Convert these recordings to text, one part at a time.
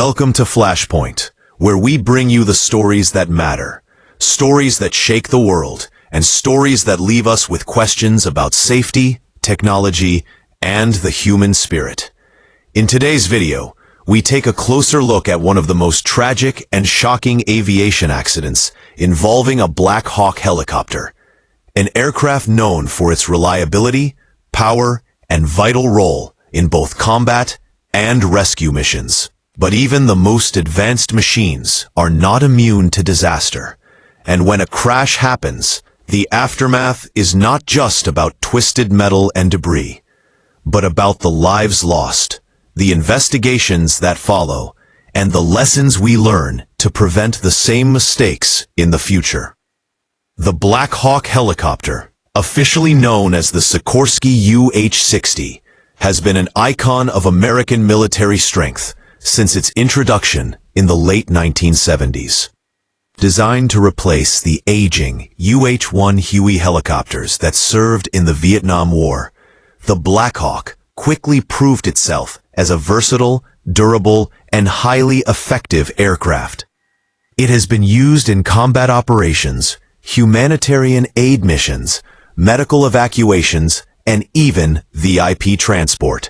Welcome to Flashpoint, where we bring you the stories that matter, stories that shake the world, and stories that leave us with questions about safety, technology, and the human spirit. In today's video, we take a closer look at one of the most tragic and shocking aviation accidents involving a Black Hawk helicopter, an aircraft known for its reliability, power, and vital role in both combat and rescue missions. But even the most advanced machines are not immune to disaster. And when a crash happens, the aftermath is not just about twisted metal and debris, but about the lives lost, the investigations that follow, and the lessons we learn to prevent the same mistakes in the future. The Black Hawk helicopter, officially known as the Sikorsky UH-60, has been an icon of American military strength since its introduction in the late 1970s. Designed to replace the aging UH-1 Huey helicopters that served in the Vietnam War, the Black Hawk quickly proved itself as a versatile, durable, and highly effective aircraft. It has been used in combat operations, humanitarian aid missions, medical evacuations, and even VIP transport.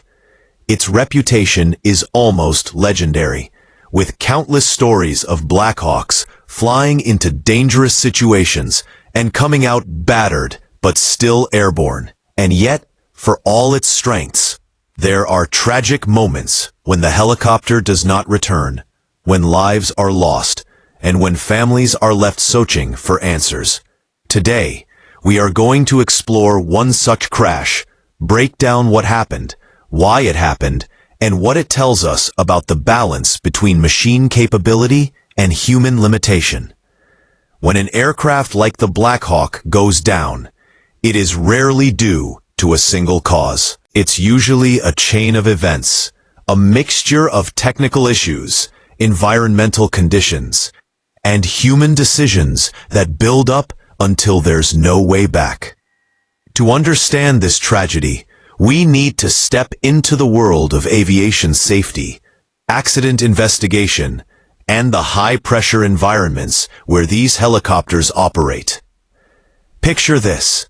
Its reputation is almost legendary, with countless stories of Black Hawks flying into dangerous situations and coming out battered but still airborne. And yet, for all its strengths, there are tragic moments when the helicopter does not return, when lives are lost, and when families are left searching for answers. Today, we are going to explore one such crash, break down what happened, why it happened, and what it tells us about the balance between machine capability and human limitation. When an aircraft like the Black Hawk goes down, it is rarely due to a single cause. It's usually a chain of events, a mixture of technical issues, environmental conditions, and human decisions that build up until there's no way back. To understand this tragedy, we need to step into the world of aviation safety, accident investigation, and the high-pressure environments where these helicopters operate. Picture this.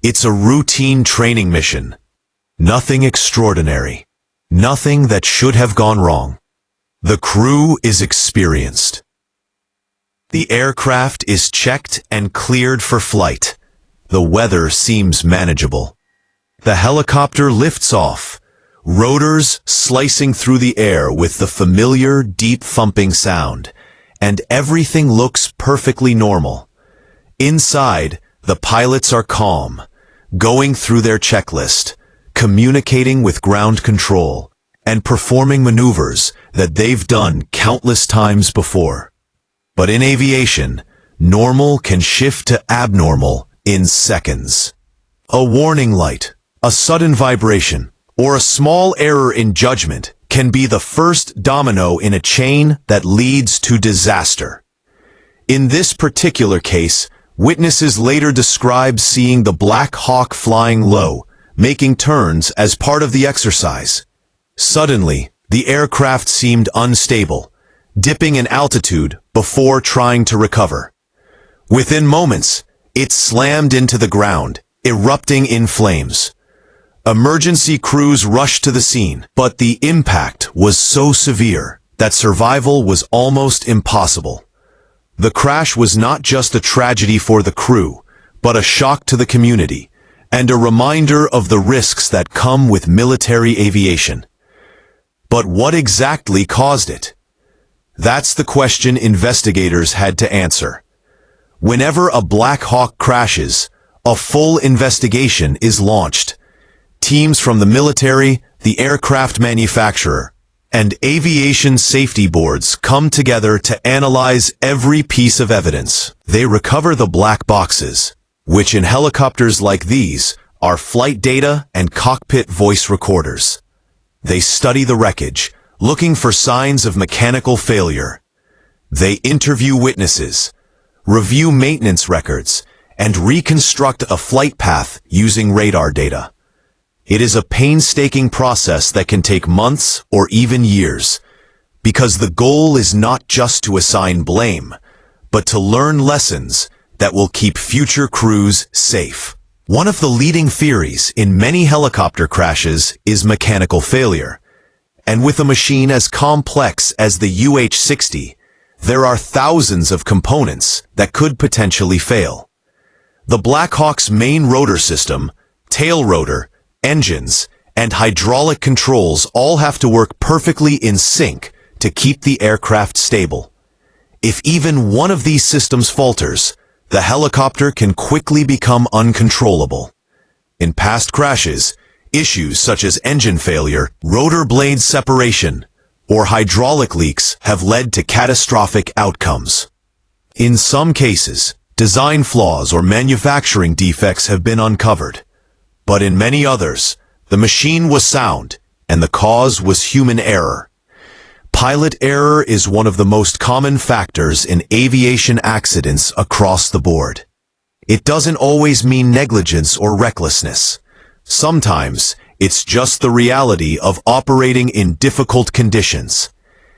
It's a routine training mission. Nothing extraordinary. Nothing that should have gone wrong. The crew is experienced. The aircraft is checked and cleared for flight. The weather seems manageable. The helicopter lifts off, rotors slicing through the air with the familiar deep thumping sound, and everything looks perfectly normal. Inside, the pilots are calm, going through their checklist, communicating with ground control, and performing maneuvers that they've done countless times before. But in aviation, normal can shift to abnormal in seconds. A warning light, a sudden vibration, or a small error in judgment can be the first domino in a chain that leads to disaster. In this particular case, witnesses later describe seeing the Black Hawk flying low, making turns as part of the exercise. Suddenly, the aircraft seemed unstable, dipping in altitude before trying to recover. Within moments, it slammed into the ground, erupting in flames. Emergency crews rushed to the scene, but the impact was so severe that survival was almost impossible. The crash was not just a tragedy for the crew, but a shock to the community, and a reminder of the risks that come with military aviation. But what exactly caused it? That's the question investigators had to answer. Whenever a Black Hawk crashes, a full investigation is launched. Teams from the military, the aircraft manufacturer, and aviation safety boards come together to analyze every piece of evidence. They recover the black boxes, which in helicopters like these are flight data and cockpit voice recorders. They study the wreckage, looking for signs of mechanical failure. They interview witnesses, review maintenance records, and reconstruct a flight path using radar data. It is a painstaking process that can take months or even years. because the goal is not just to assign blame, but to learn lessons that will keep future crews safe. One of the leading theories in many helicopter crashes is mechanical failure. And with a machine as complex as the UH-60, there are thousands of components that could potentially fail. The Black Hawk's main rotor system, tail rotor, engines, and hydraulic controls all have to work perfectly in sync to keep the aircraft stable. If even one of these systems falters, the helicopter can quickly become uncontrollable. In past crashes, issues such as engine failure, rotor blade separation, or hydraulic leaks have led to catastrophic outcomes. In some cases, design flaws or manufacturing defects have been uncovered. But in many others, the machine was sound, and the cause was human error. Pilot error is one of the most common factors in aviation accidents across the board. It doesn't always mean negligence or recklessness. Sometimes, it's just the reality of operating in difficult conditions.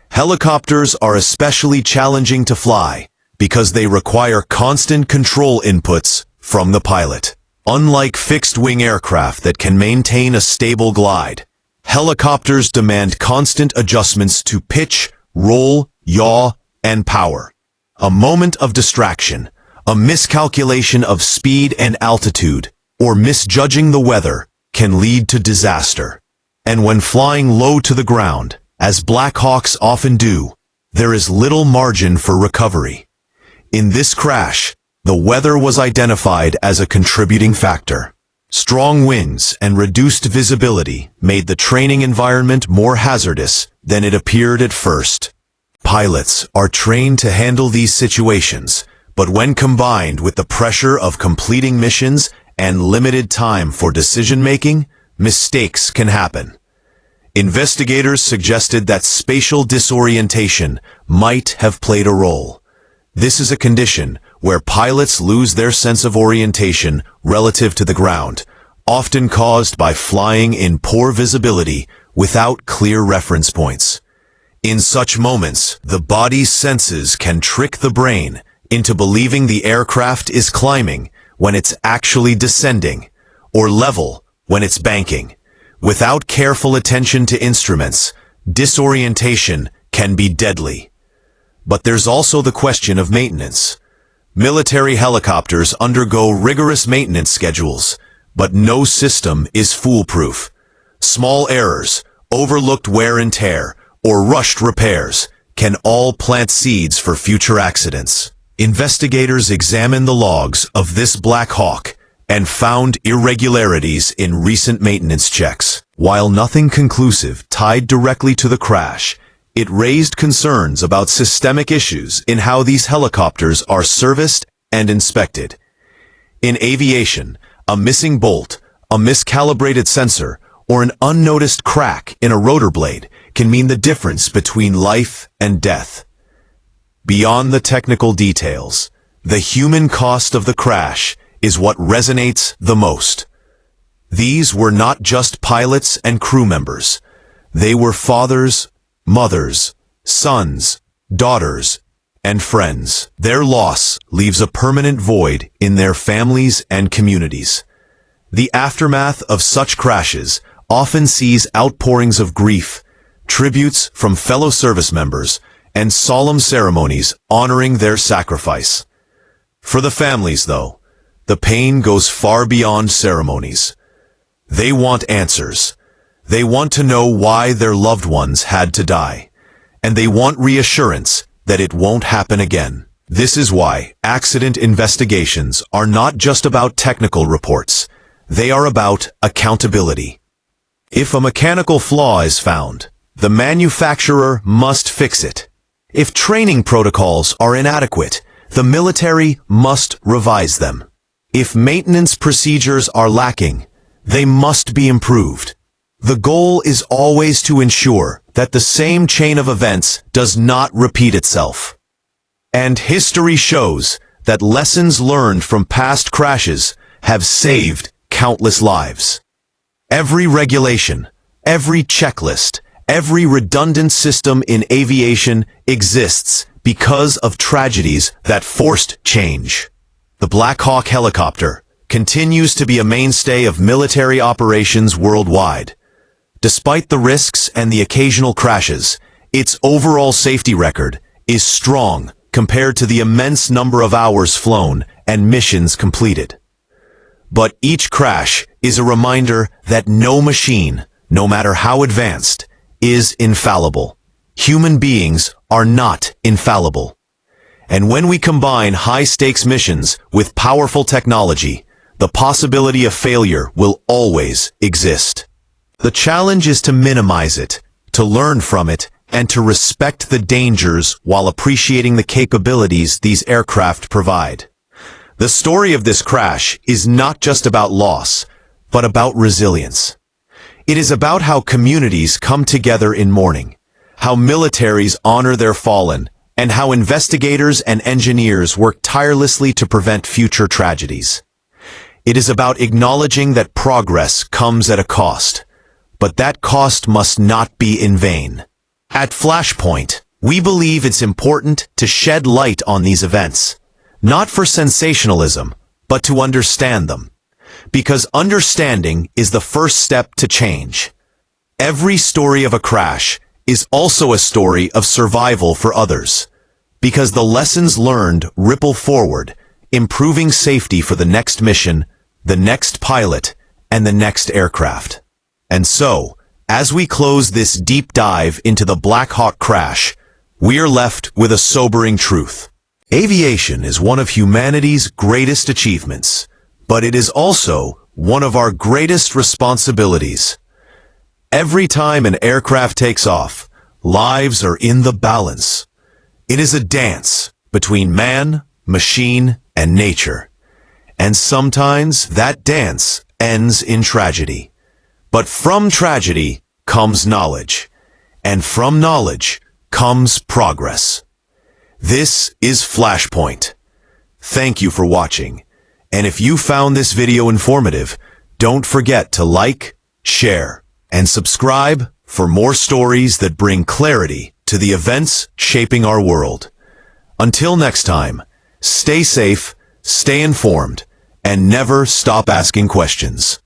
Helicopters are especially challenging to fly because they require constant control inputs from the pilot. Unlike fixed-wing aircraft that can maintain a stable glide, helicopters demand constant adjustments to pitch, roll, yaw, and power. A moment of distraction, a miscalculation of speed and altitude, or misjudging the weather can lead to disaster. And when flying low to the ground, as Black Hawks often do, there is little margin for recovery. In this crash, the weather was identified as a contributing factor. Strong winds and reduced visibility made the training environment more hazardous than it appeared at first. Pilots are trained to handle these situations, but when combined with the pressure of completing missions and limited time for decision-making, mistakes can happen. Investigators suggested that spatial disorientation might have played a role. This is a condition where pilots lose their sense of orientation relative to the ground, often caused by flying in poor visibility without clear reference points. In such moments, the body's senses can trick the brain into believing the aircraft is climbing when it's actually descending, or level when it's banking. Without careful attention to instruments, disorientation can be deadly. But there's also the question of maintenance. Military helicopters undergo rigorous maintenance schedules, but no system is foolproof. Small errors, overlooked wear and tear, or rushed repairs can all plant seeds for future accidents. Investigators examined the logs of this Black Hawk and found irregularities in recent maintenance checks. While nothing conclusive tied directly to the crash, it raised concerns about systemic issues in how these helicopters are serviced and inspected. In aviation, a missing bolt, a miscalibrated sensor, or an unnoticed crack in a rotor blade can mean the difference between life and death. Beyond the technical details, the human cost of the crash is what resonates the most. These were not just pilots and crew members. They were fathers, mothers, sons, daughters, and friends. Their loss leaves a permanent void in their families and communities. The aftermath of such crashes often sees outpourings of grief, tributes from fellow service members, and solemn ceremonies honoring their sacrifice. For the families, though, the pain goes far beyond ceremonies. They want answers. They want to know why their loved ones had to die, and they want reassurance that it won't happen again. This is why accident investigations are not just about technical reports. They are about accountability. If a mechanical flaw is found, the manufacturer must fix it. If training protocols are inadequate, the military must revise them. If maintenance procedures are lacking, they must be improved. The goal is always to ensure that the same chain of events does not repeat itself. And history shows that lessons learned from past crashes have saved countless lives. Every regulation, every checklist, Every redundant system in aviation exists because of tragedies that forced change. The Black Hawk helicopter continues to be a mainstay of military operations worldwide. Despite the risks and the occasional crashes, its overall safety record is strong compared to the immense number of hours flown and missions completed. But each crash is a reminder that no machine, no matter how advanced, is infallible. Human beings are not infallible. And when we combine high-stakes missions with powerful technology, the possibility of failure will always exist. The challenge is to minimize it, to learn from it, and to respect the dangers while appreciating the capabilities these aircraft provide. The story of this crash is not just about loss, but about resilience. It is about how communities come together in mourning, how militaries honor their fallen, and how investigators and engineers work tirelessly to prevent future tragedies. It is about acknowledging that progress comes at a cost, but that cost must not be in vain. At Flashpoint, we believe it's important to shed light on these events, not for sensationalism, but to understand them. Because understanding is the first step to change. Every story of a crash is also a story of survival for others, because the lessons learned ripple forward, improving safety for the next mission, the next pilot, and the next aircraft. And so, as we close this deep dive into the Black Hawk crash, we are left with a sobering truth. Aviation is one of humanity's greatest achievements, but it is also one of our greatest responsibilities. Every time an aircraft takes off, lives are in the balance. It is a dance between man, machine, and nature. And sometimes that dance ends in tragedy. But from tragedy comes knowledge, and from knowledge comes progress. This is Flashpoint. Thank you for watching. And if you found this video informative, don't forget to like, share, and subscribe for more stories that bring clarity to the events shaping our world. Until next time, stay safe, stay informed, and never stop asking questions.